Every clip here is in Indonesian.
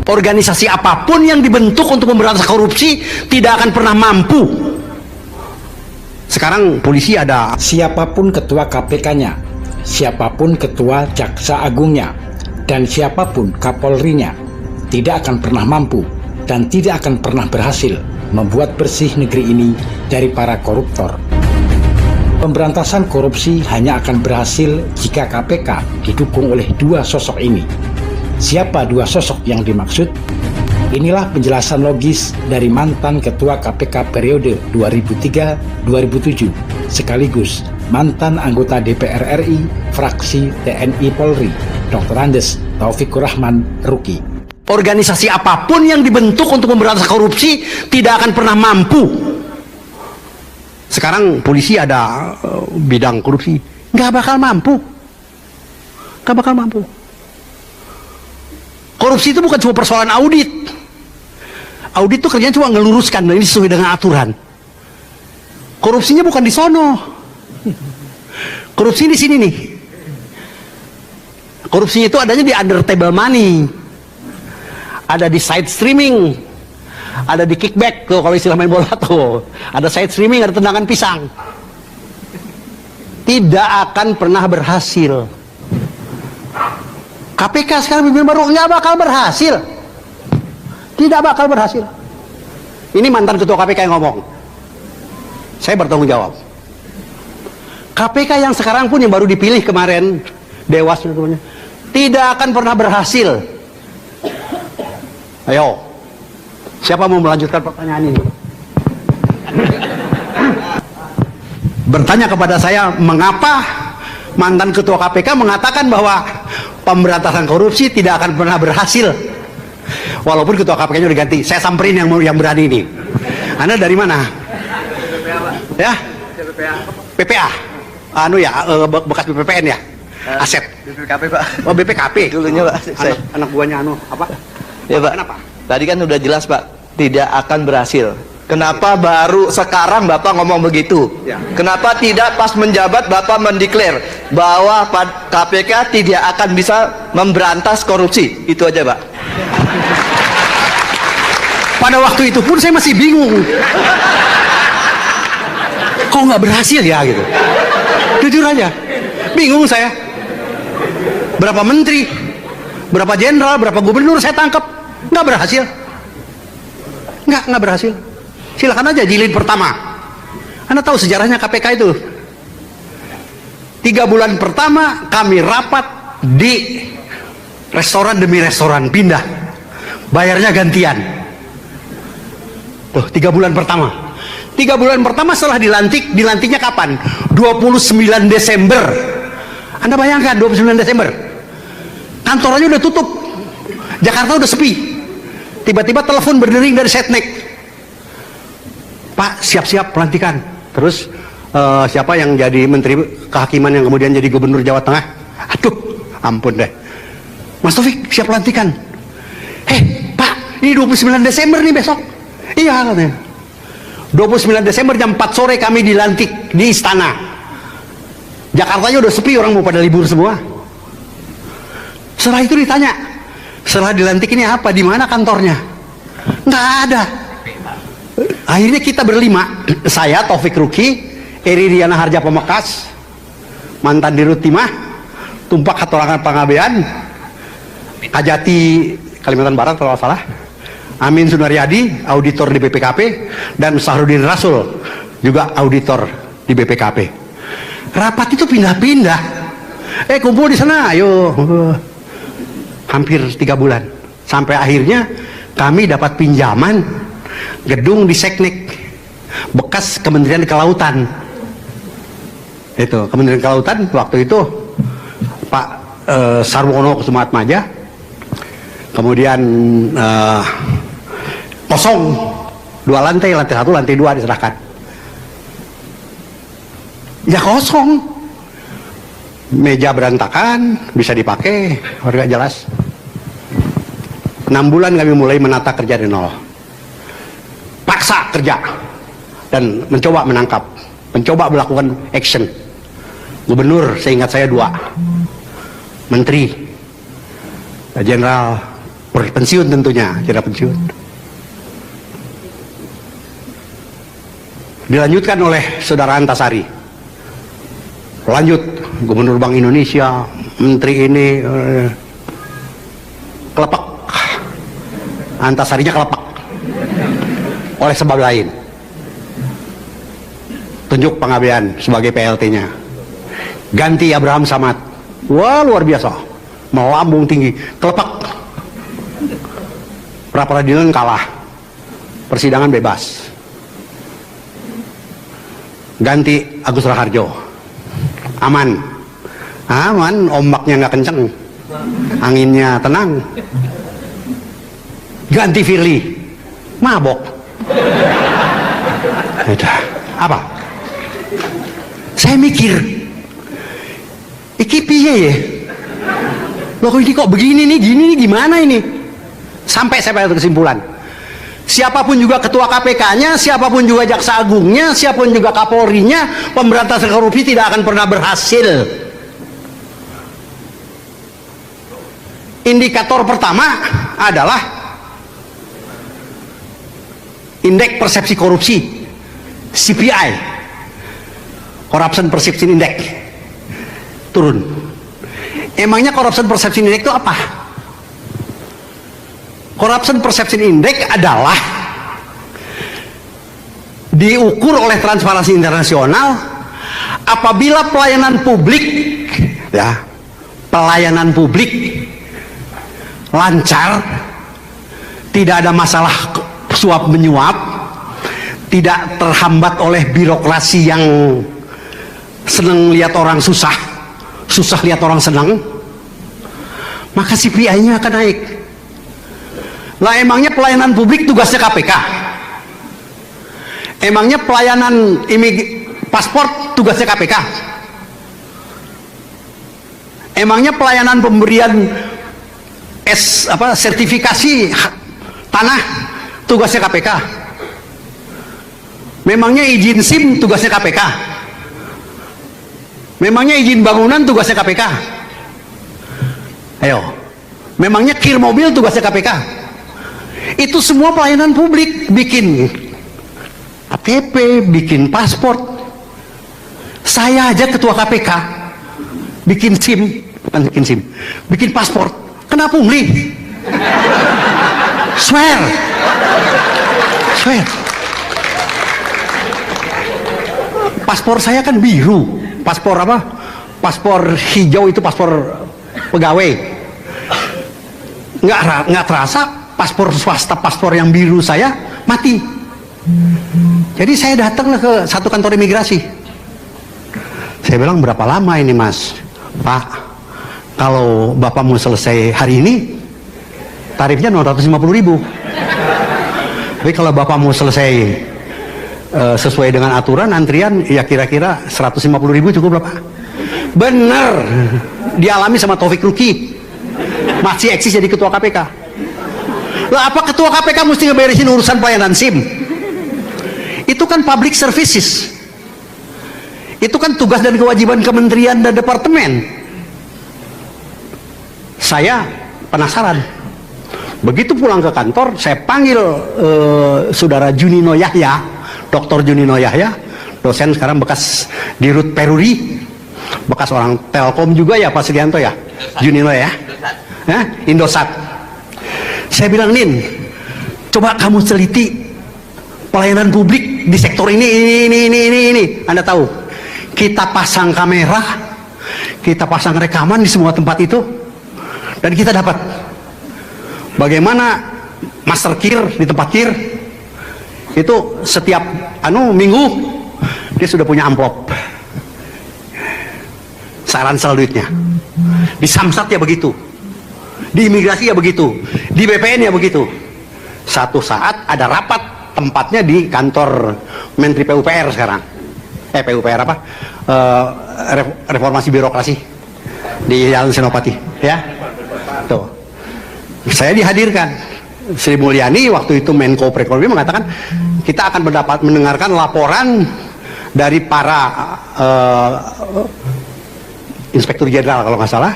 Organisasi apapun yang dibentuk untuk memberantas korupsi tidak akan pernah mampu. Sekarang polisi ada. Siapapun ketua KPK-nya, siapapun ketua Jaksa Agungnya, dan siapapun Kapolrinya tidak akan pernah mampu dan tidak akan pernah berhasil membuat bersih negeri ini dari para koruptor. Pemberantasan korupsi hanya akan berhasil jika KPK didukung oleh dua sosok ini. Siapa dua sosok yang dimaksud? Inilah penjelasan logis dari mantan Ketua KPK periode 2003-2007 sekaligus mantan anggota DPR RI fraksi TNI Polri, Dr. Andes Taufikur Rahman Ruki. Organisasi apapun yang dibentuk untuk memberantas korupsi tidak akan pernah mampu. Sekarang polisi ada bidang korupsi, nggak bakal mampu, nggak bakal mampu. Korupsi itu bukan cuma persoalan audit. Audit itu kerjanya cuma ngeluruskan, dan ini sesuai dengan aturan. Korupsinya bukan di sono. Korupsi di sini nih. Korupsinya itu adanya di under table money. Ada di side streaming. Ada di kickback tuh kalau istilah main bola tuh. Ada side streaming, ada tendangan pisang. Tidak akan pernah berhasil. KPK sekarang pimpinan baru nggak bakal berhasil, tidak bakal berhasil. Ini mantan ketua KPK yang ngomong. Saya bertanggung jawab. KPK yang sekarang pun yang baru dipilih kemarin, Dewas namanya, tidak akan pernah berhasil. Ayo, siapa mau melanjutkan pertanyaan ini? Bertanya kepada saya, mengapa mantan ketua KPK mengatakan bahwa pemberantasan korupsi tidak akan pernah berhasil, walaupun ketua KPK-nya udah ganti. Saya samperin yang berani ini. Anda dari mana? Ya? PPA. Anu ya, bekas BPPN ya? Aset. BPKP, Pak. Oh, BPKP. Dulunya, Pak. Anak buahnya anu apa? Ya, Pak. Kenapa? Tadi kan udah jelas, Pak, tidak akan berhasil. Kenapa baru sekarang Bapak ngomong begitu? Ya. Kenapa tidak pas menjabat Bapak mendeklar bahwa KPK tidak akan bisa memberantas korupsi? Itu aja, Pak. Pada waktu itu pun saya masih bingung. Kok nggak berhasil ya gitu? Jujur aja, bingung saya. Berapa menteri, berapa jenderal, berapa gubernur saya tangkap, nggak berhasil. Nggak berhasil. Silakan aja jilid pertama. Anda tahu sejarahnya KPK itu. 3 bulan pertama kami rapat di restoran demi restoran, pindah. Bayarnya gantian. Tuh, 3 bulan pertama. 3 bulan pertama setelah dilantiknya kapan? 29 Desember. Anda bayangkan 29 Desember. Kantornya udah tutup. Jakarta udah sepi. Tiba-tiba telepon berdering dari Setnek. Pak, siap-siap pelantikan. Terus siapa yang jadi menteri kehakiman yang kemudian jadi gubernur Jawa Tengah? Aduh, ampun deh. Mas Taufik, siap pelantikan. Pak, ini 29 Desember nih besok. Iya katanya. 29 Desember jam 4 sore kami dilantik di istana. Jakartanya udah sepi, orang mau pada libur semua. Setelah itu ditanya, setelah dilantik ini apa? Di mana kantornya? Nggak ada. Akhirnya kita berlima, saya Taufik Ruki, Eri Diana Harja Pemekas, mantan Dirut Timah, Tumpak Hatorangan Pangabean, Kajati Kalimantan Barat kalau nggak salah, Amin Sunaryadi, auditor di BPKP, dan Sahrudin Rasul, juga auditor di BPKP. Rapat itu pindah-pindah. Kumpul di sana, ayo. Hampir 3 bulan. Sampai akhirnya kami dapat pinjaman gedung di Seknek, bekas Kementerian Kelautan. Itu Kementerian Kelautan waktu itu Pak Sarwono Kusumaatmaja. Kemudian kosong 2 lantai, lantai 1, lantai 2 diserahkan. Ya kosong, meja berantakan, bisa dipakai, warga jelas. 6 bulan kami mulai menata kerja di nol. Paksa kerja dan mencoba menangkap, mencoba melakukan action. Gubernur seingat saya 2, menteri, jenderal, Pensiun tentunya, tidak pensiun. Dilanjutkan oleh Saudara Antasari. Lanjut, Gubernur Bank Indonesia, Menteri ini, kelepek. Antasarinya kelepek oleh sebab lain. Tunjuk pengabdian sebagai PLT-nya. Ganti Abraham Samad. Wah, luar biasa. Melambung tinggi, kelepek. Pra-peradilan kalah. Persidangan bebas. Ganti Agus Raharjo. Aman. Aman, ombaknya nggak kenceng. Anginnya tenang. Ganti Firly. Mabok. Apa? Saya mikir, iki piye ya? Loh ini kok begini nih, gini nih, gimana ini? Sampai saya pada kesimpulan, siapapun juga ketua KPK-nya, siapapun juga jaksa agungnya, siapapun juga Kapolrinya, pemberantasan korupsi tidak akan pernah berhasil. Indikator pertama adalah indeks persepsi korupsi, CPI, Corruption Perception Index, turun. Emangnya Corruption Perception Index itu apa? Corruption Perception Index adalah diukur oleh Transparansi Internasional apabila pelayanan publik, ya, pelayanan publik lancar, tidak ada masalah suap menyuap, tidak terhambat oleh birokrasi yang senang lihat orang susah, susah lihat orang senang, maka CPI-nya akan naik. Lah emangnya pelayanan publik tugasnya KPK? Emangnya pelayanan paspor tugasnya KPK? Emangnya pelayanan pemberian sertifikasi tanah tugasnya KPK? Memangnya izin SIM tugasnya KPK? Memangnya izin bangunan tugasnya KPK? Ayo, memangnya kir mobil tugasnya KPK? Itu semua pelayanan publik, bikin KTP, bikin paspor. Saya aja ketua KPK bikin SIM, bukan bikin SIM, bikin paspor. Kena pungli. Swear. Paspor saya kan biru. Paspor apa? Paspor hijau itu paspor pegawai. Nggak terasa paspor swasta, paspor yang biru saya mati. Jadi saya datanglah ke satu kantor imigrasi. Saya bilang, berapa lama ini mas? Pak, kalau bapak mau selesai hari ini tarifnya 250.000. Tapi kalau bapak mau selesai sesuai dengan aturan antrian, ya kira-kira 150.000 cukup berapa? Bener, dialami sama Taufik Ruki, masih eksis jadi ketua KPK. Lah apa ketua KPK mesti ngeberesin urusan pelayanan SIM? Itu kan public services. Itu kan tugas dan kewajiban kementerian dan departemen. Saya penasaran. Begitu pulang ke kantor, saya panggil saudara Junino Yahya, Dr. Junino Yahya, dosen sekarang bekas Dirut Peruri, bekas orang Telkom juga ya Pak Sugianto ya, Junino ya, Indosat. Saya bilang, Nin, coba kamu teliti pelayanan publik di sektor ini. Anda tahu, kita pasang kamera, kita pasang rekaman di semua tempat itu, dan kita dapat bagaimana master kir di tempat kir itu setiap minggu dia sudah punya amplop ransel duitnya. Di Samsat ya begitu, di imigrasi ya begitu, di BPN ya begitu. Satu saat ada rapat, tempatnya di kantor Menteri PUPR sekarang. PUPR apa? Reformasi birokrasi di Jalan Senopati, ya. Tuh. Saya dihadirkan. Sri Mulyani waktu itu Menko Perekonomian mengatakan kita akan mendengarkan laporan dari para Inspektur Jenderal kalau nggak salah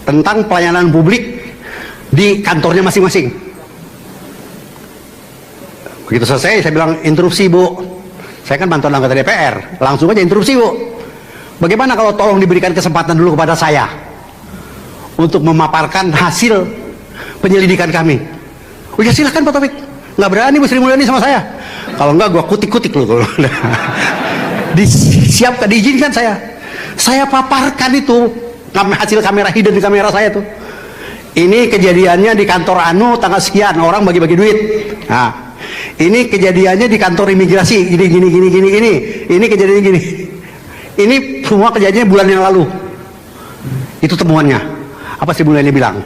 tentang pelayanan publik di kantornya masing-masing. Begitu selesai, saya bilang, interupsi Bu. Saya kan mantan anggota DPR, langsung aja interupsi Bu. Bagaimana kalau tolong diberikan kesempatan dulu kepada saya untuk memaparkan hasil penyelidikan kami. Oh ya silahkan Pak Taufik. Nggak berani Bu Sri Mulyani sama saya. Kalau enggak gua kutik-kutik loh. Disiapkan, diizinkan saya. Saya paparkan itu hasil kamera hidden di kamera saya tuh. Ini kejadiannya di kantor Anu tanggal sekian, orang bagi-bagi duit. Nah, ini kejadiannya di kantor imigrasi, gini. Ini kejadiannya gini. Ini semua kejadiannya bulan yang lalu. Itu temuannya. Apa sih Mulyani bilang?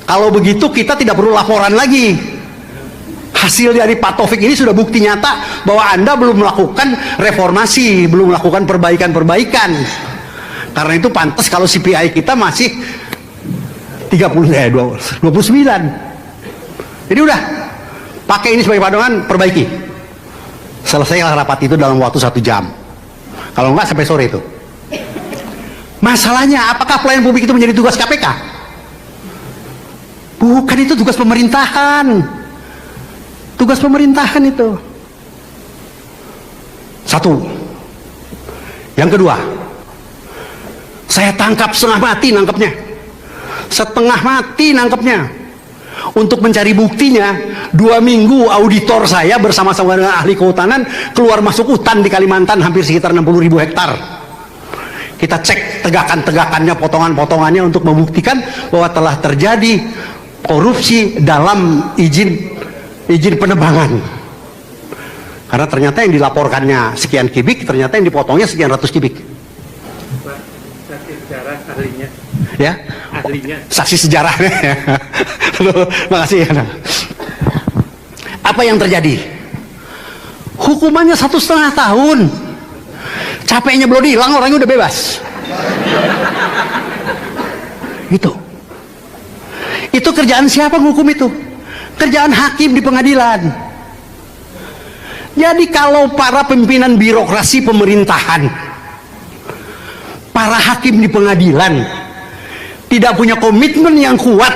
Kalau begitu kita tidak perlu laporan lagi. Hasil dari Pak Taufik ini sudah bukti nyata bahwa Anda belum melakukan reformasi, belum melakukan perbaikan-perbaikan. Karena itu pantas kalau CPI kita masih 29. Jadi udah, pakai ini sebagai pandangan, perbaiki. Selesailah rapat itu dalam waktu 1 jam. Kalau enggak sampai sore itu. Masalahnya, apakah pelayanan publik itu menjadi tugas KPK? Bukan, itu tugas pemerintahan. Tugas pemerintahan itu. Satu. Yang kedua, saya tangkap setengah mati nangkepnya. Setengah mati nangkepnya. Untuk mencari buktinya, 2 minggu auditor saya bersama-sama dengan ahli kehutanan keluar masuk hutan di Kalimantan hampir sekitar 60.000 hektar. Kita cek tegakan-tegakannya, potongan-potongannya untuk membuktikan bahwa telah terjadi korupsi dalam izin penebangan. Karena ternyata yang dilaporkannya sekian kubik, ternyata yang dipotongnya sekian ratus kubik. Saksi sejarah ahlinya. Ya, Ahlinya. saksi sejarahnya. Makasih ya. Apa yang terjadi? Hukumannya 1,5 tahun. Capeknya belum hilang, orangnya udah bebas. Itu kerjaan siapa menghukum itu? Kerjaan hakim di pengadilan. Jadi kalau para pimpinan birokrasi pemerintahan, para hakim di pengadilan tidak punya komitmen yang kuat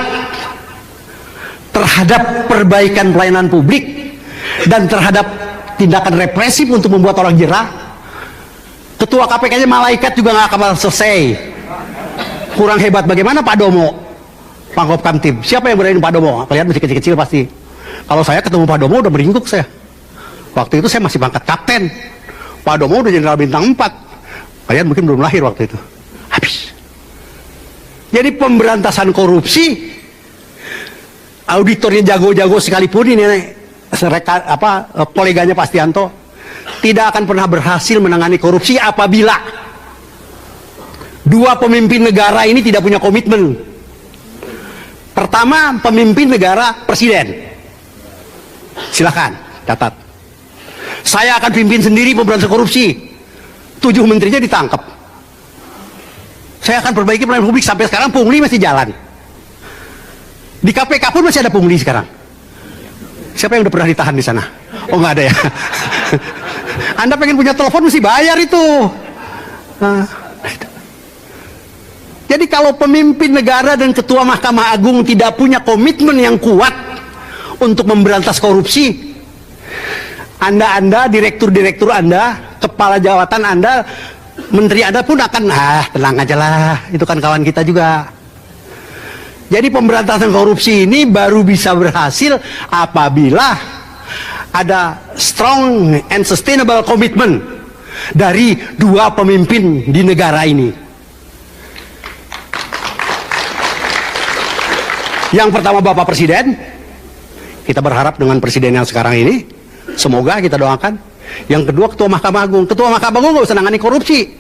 terhadap perbaikan pelayanan publik dan terhadap tindakan represif untuk membuat orang jerah, ketua KPK-nya malaikat juga nggak akan selesai. Kurang hebat bagaimana Pak Domo, Pangkop Kamtib? Siapa yang berani Pak Domo? Kalian masih kecil-kecil pasti. Kalau saya ketemu Pak Domo udah meringkuk saya. Waktu itu saya masih pangkat kapten. Pak Domo udah jenderal bintang 4. Kalian mungkin belum lahir waktu itu. Habis. Jadi pemberantasan korupsi, auditornya jago-jago sekalipun ini koleganya Pak Stianto tidak akan pernah berhasil menangani korupsi apabila dua pemimpin negara ini tidak punya komitmen. Pertama, pemimpin negara presiden. Silakan catat. Saya akan pimpin sendiri pemberantasan korupsi. 7 menterinya ditangkap. Saya akan perbaiki pelayanan publik. Sampai sekarang pungli masih jalan. Di KPK pun masih ada pungli sekarang. Siapa yang udah pernah ditahan di sana? Oh nggak ada ya. Anda pengen punya telepon mesti bayar itu. Jadi kalau pemimpin negara dan ketua Mahkamah Agung tidak punya komitmen yang kuat untuk memberantas korupsi, Anda, direktur-direktur Anda, kepala jabatan Anda, menteri Anda pun akan, tenang aja lah, itu kan kawan kita juga. Jadi pemberantasan korupsi ini baru bisa berhasil apabila ada strong and sustainable commitment dari dua pemimpin di negara ini. Yang pertama Bapak Presiden, kita berharap dengan presiden yang sekarang ini, semoga kita doakan. Yang kedua Ketua Mahkamah Agung. Ketua Mahkamah Agung nggak usah nangani korupsi.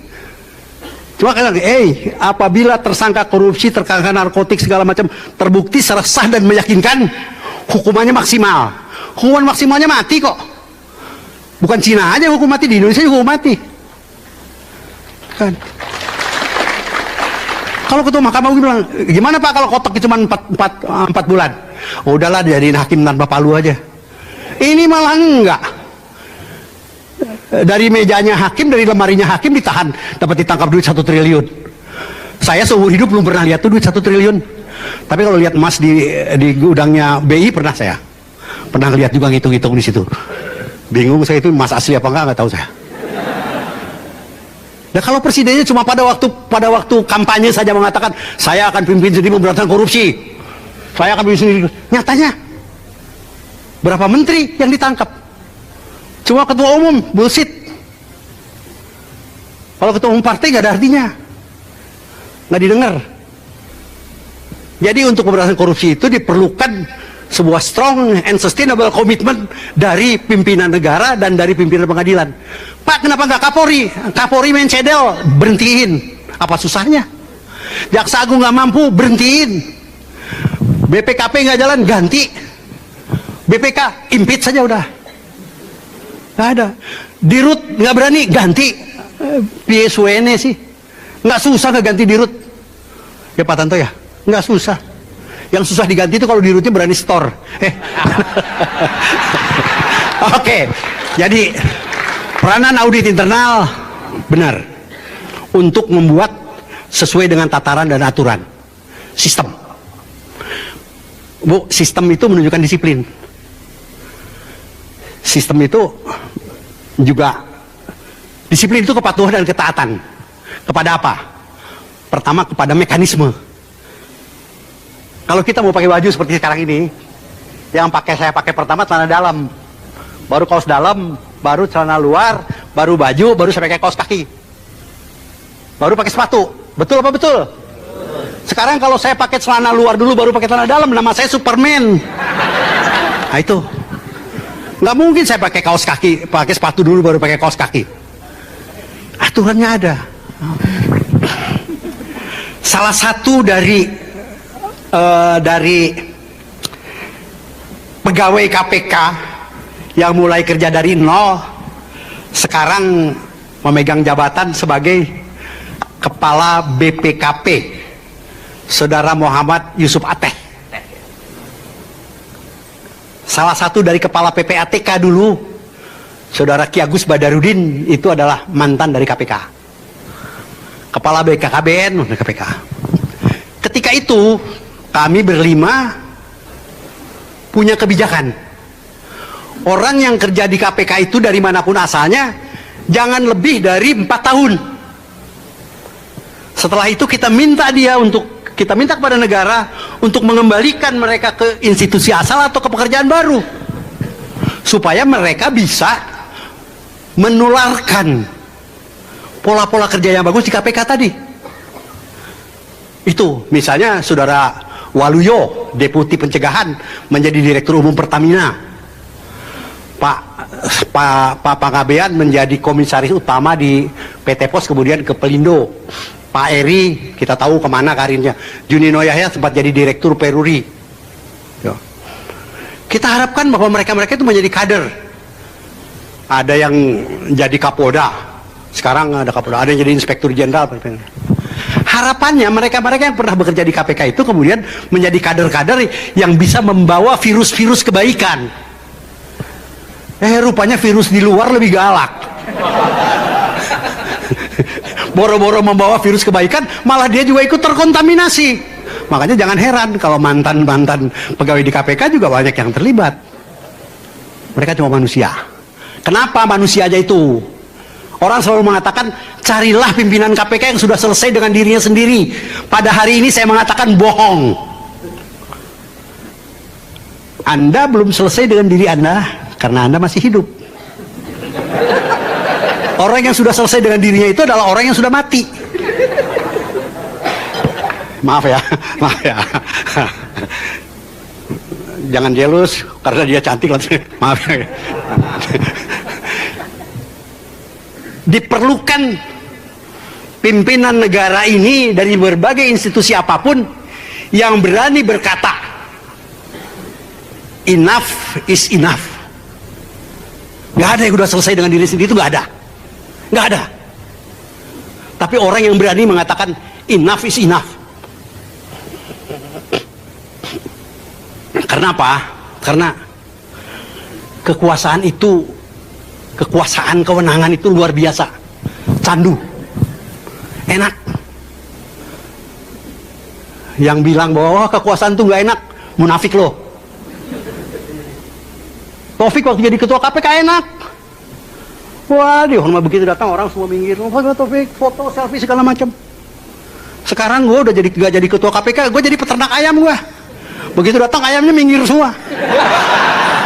Cuma kan, apabila tersangka korupsi, tersangka narkotik segala macam terbukti secara sah dan meyakinkan, hukumannya maksimal. Hukuman maksimalnya mati kok. Bukan Cina aja hukum mati, di Indonesia juga hukum mati. Kan? Kalau Ketua Mahkamah Agung bilang, gimana Pak kalau kotaknya cuma 4 bulan? Oh, udahlah jadiin hakim tanpa palu aja. Ini malah enggak. Dari mejanya hakim, dari lemarinya hakim ditahan, dapat ditangkap duit 1 triliun. Saya seumur hidup belum pernah lihat tuh duit 1 triliun. Tapi kalau lihat emas di gudangnya BI pernah saya. Pernah lihat juga ngitung-ngitung di situ. Bingung saya itu emas asli apa enggak tahu saya. Nah kalau presidennya cuma pada waktu kampanye saja mengatakan saya akan pimpin sendiri pemberantasan korupsi, saya akan pimpin sendiri. Nyatanya berapa menteri yang ditangkap? Cuma ketua umum, bullshit. Kalau ketua umum partai nggak ada artinya, nggak didengar. Jadi untuk pemberantasan korupsi itu diperlukan sebuah strong and sustainable commitment dari pimpinan negara dan dari pimpinan pengadilan. Pak, kenapa nggak Kapolri? Kapolri main cedel, berhentiin. Apa susahnya? Jaksa Agung nggak mampu, berhentiin. BPKP nggak jalan, ganti. BPK impeach saja udah. Nggak ada. Dirut nggak berani, ganti. PSWN sih, nggak susah nggak ganti dirut. Ya Pak Tanto ya, nggak susah. Yang susah diganti itu kalau dirutnya berani store. Oke, jadi peranan audit internal benar untuk membuat sesuai dengan tataran dan aturan sistem. Bu, sistem itu menunjukkan disiplin. Sistem itu juga disiplin itu kepatuhan dan ketaatan. Kepada apa? Pertama kepada mekanisme. Kalau kita mau pakai baju seperti sekarang ini, yang saya pakai pertama celana dalam, baru kaos dalam, baru celana luar, baru baju, baru saya pakai kaos kaki, baru pakai sepatu. Betul apa betul? Sekarang kalau saya pakai celana luar dulu, baru pakai celana dalam, nama saya Superman. Nah itu, nggak mungkin saya pakai kaos kaki, pakai sepatu dulu, baru pakai kaos kaki. Aturannya ada. Salah satu dari pegawai KPK yang mulai kerja dari nol sekarang memegang jabatan sebagai Kepala BPKP, Saudara Muhammad Yusuf Ateh. Salah satu dari Kepala PPATK dulu, Saudara Ki Agus Badarudin, itu adalah mantan dari KPK. Kepala BKKBN dari KPK. Ketika itu kami berlima punya kebijakan. Orang yang kerja di KPK itu dari manapun asalnya, jangan lebih dari 4 tahun. Setelah itu kita minta kepada negara untuk mengembalikan mereka ke institusi asal atau ke pekerjaan baru. Supaya mereka bisa menularkan pola-pola kerja yang bagus di KPK tadi. Itu misalnya Saudara Waluyo, Deputi Pencegahan, menjadi Direktur Umum Pertamina. Pak Panggabean menjadi Komisaris Utama di PT Pos, kemudian ke Pelindo. Pak Eri, kita tahu kemana karirnya. Junino Yahya sempat jadi Direktur Peruri. Kita harapkan bahwa mereka-mereka itu menjadi kader. Ada yang jadi Kapolda, sekarang ada Kapolda, ada yang jadi Inspektur Jenderal. Harapannya mereka-mereka yang pernah bekerja di KPK itu kemudian menjadi kader-kader yang bisa membawa virus-virus kebaikan. Rupanya virus di luar lebih galak. Boro-boro membawa virus kebaikan, malah dia juga ikut terkontaminasi. Makanya jangan heran kalau mantan-mantan pegawai di KPK juga banyak yang terlibat. Mereka cuma manusia. Kenapa manusia aja itu? Orang selalu mengatakan, carilah pimpinan KPK yang sudah selesai dengan dirinya sendiri. Pada hari ini saya mengatakan bohong. Anda belum selesai dengan diri Anda, karena Anda masih hidup. Orang yang sudah selesai dengan dirinya itu adalah orang yang sudah mati. Maaf ya, maaf ya. Jangan jealous, karena dia cantik. Maaf ya. Diperlukan pimpinan negara ini dari berbagai institusi apapun yang berani berkata enough is enough. Gak ada yang udah selesai dengan diri sendiri, itu gak ada. Gak ada. Tapi orang yang berani mengatakan enough is enough. Karena apa? Karena kekuasaan itu, kekuasaan, kewenangan itu luar biasa, candu, enak. Yang bilang bahwa kekuasaan tuh nggak enak, munafik loh. Taufik waktu jadi ketua KPK enak. Wah, di hormat begitu datang orang semua minggir. Oh, Taufik, foto, selfie segala macam. Sekarang gue udah gak jadi ketua KPK, gue jadi peternak ayam gue. Begitu datang ayamnya minggir semua.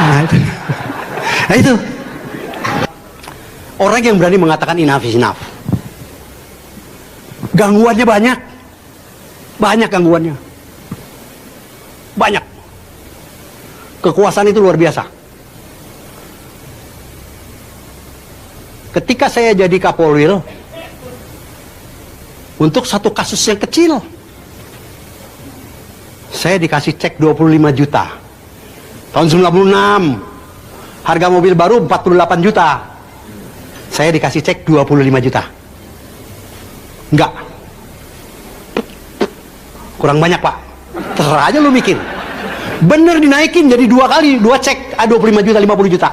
Nah itu. Nah itu. Orang yang berani mengatakan enough is enough. Gangguannya banyak. Banyak gangguannya. Banyak. Kekuasaan itu luar biasa. Ketika saya jadi Kapolwil, untuk satu kasus yang kecil, saya dikasih cek 25 juta. Tahun 96, harga mobil baru 48 juta. Saya dikasih cek 25 juta. Enggak. Kurang banyak, Pak. Terserah aja lu mikir. Bener dinaikin jadi 2 kali, 2 cek, 25 juta, 50 juta.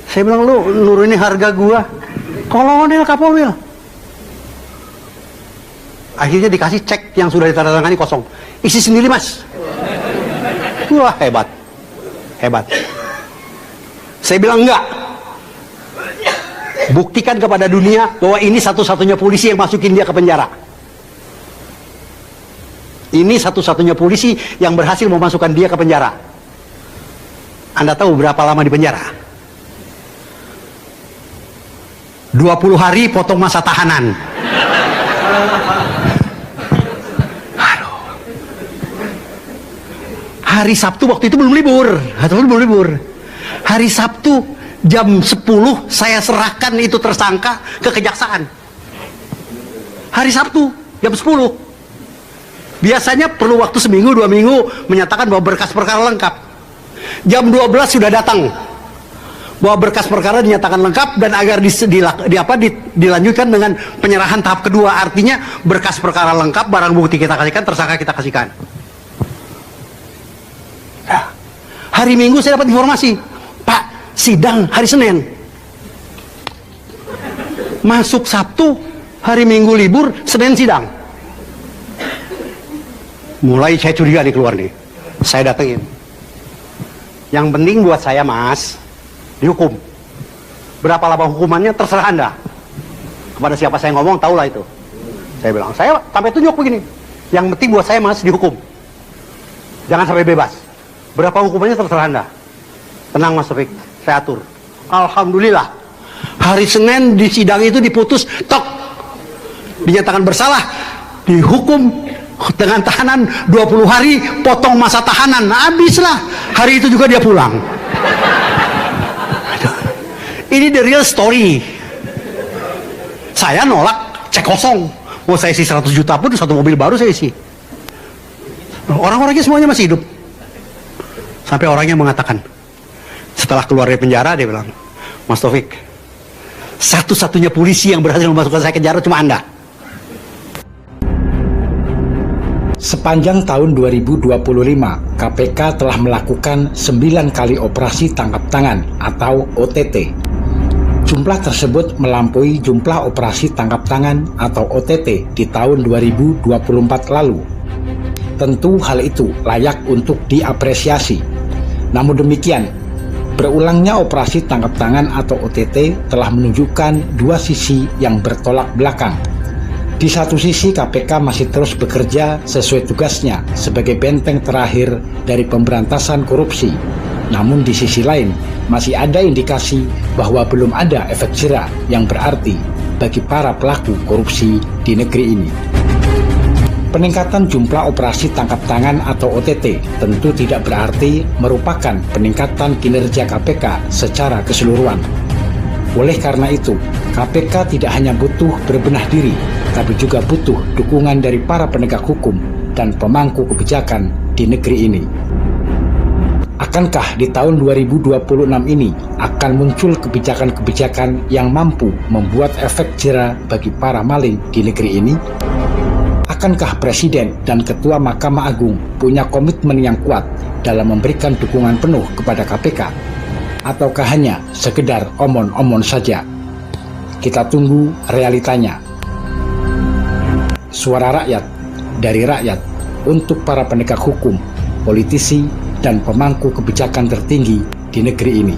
Saya bilang, lu nurunin harga gua. Kolonel Kapolwil. Akhirnya dikasih cek yang sudah ditandatangani kosong. Isi sendiri, Mas. Wah, hebat. Hebat. Saya bilang enggak. Buktikan kepada dunia bahwa ini satu-satunya polisi yang masukin dia ke penjara. Ini satu-satunya polisi yang berhasil memasukkan dia ke penjara. Anda tahu berapa lama di penjara? 20 hari potong masa tahanan. Aduh. Hari Sabtu waktu itu belum libur. Hari Sabtu jam 10 saya serahkan itu tersangka ke kejaksaan. Hari Sabtu jam 10. Biasanya perlu waktu seminggu 2 minggu menyatakan bahwa berkas perkara lengkap. Jam 12 sudah datang bahwa berkas perkara dinyatakan lengkap dan agar dilanjutkan dengan penyerahan tahap kedua. Artinya berkas perkara lengkap, barang bukti kita kasihkan, tersangka kita kasihkan. Nah, hari Minggu saya dapat informasi, Pak, sidang hari Senin. Masuk Sabtu, hari Minggu libur, Senin sidang. Mulai saya curiga nih keluar nih. Saya datengin. Yang penting buat saya, Mas, dihukum. Berapa lama hukumannya terserah Anda. Kepada siapa saya ngomong tahulah itu. Saya bilang, saya sampai tunjuk begini. Yang penting buat saya, Mas, dihukum. Jangan sampai bebas. Berapa hukumannya terserah Anda. Tenang, Mas Taufik, saya atur. Alhamdulillah. Hari Senin di sidang itu diputus, tok. Dinyatakan bersalah, dihukum dengan tahanan 20 hari, potong masa tahanan. Habislah. Hari itu juga dia pulang. Ini the real story. Saya nolak cek kosong. Mau saya isi 100 juta pun satu mobil baru saya isi. Orang-orangnya semuanya masih hidup. Sampai orangnya mengatakan, setelah keluar dari penjara dia bilang, Mas Taufik, satu-satunya polisi yang berhasil memasukkan saya ke penjara cuma Anda. Sepanjang tahun 2025, KPK telah melakukan 9 kali operasi tangkap tangan atau OTT. Jumlah tersebut melampaui jumlah operasi tangkap tangan atau OTT di tahun 2024 lalu. Tentu hal itu layak untuk diapresiasi. Namun demikian, berulangnya operasi tangkap tangan atau OTT telah menunjukkan dua sisi yang bertolak belakang. Di satu sisi, KPK masih terus bekerja sesuai tugasnya sebagai benteng terakhir dari pemberantasan korupsi. Namun di sisi lain, masih ada indikasi bahwa belum ada efek jera yang berarti bagi para pelaku korupsi di negeri ini. Peningkatan jumlah operasi tangkap tangan atau OTT tentu tidak berarti merupakan peningkatan kinerja KPK secara keseluruhan. Oleh karena itu, KPK tidak hanya butuh berbenah diri, tapi juga butuh dukungan dari para penegak hukum dan pemangku kebijakan di negeri ini. Akankah di tahun 2026 ini akan muncul kebijakan-kebijakan yang mampu membuat efek jera bagi para maling di negeri ini? Akankah Presiden dan Ketua Mahkamah Agung punya komitmen yang kuat dalam memberikan dukungan penuh kepada KPK? Ataukah hanya sekedar omon-omon saja? Kita tunggu realitanya. Suara Rakyat, dari rakyat untuk para penegak hukum, politisi, dan pemangku kebijakan tertinggi di negeri ini.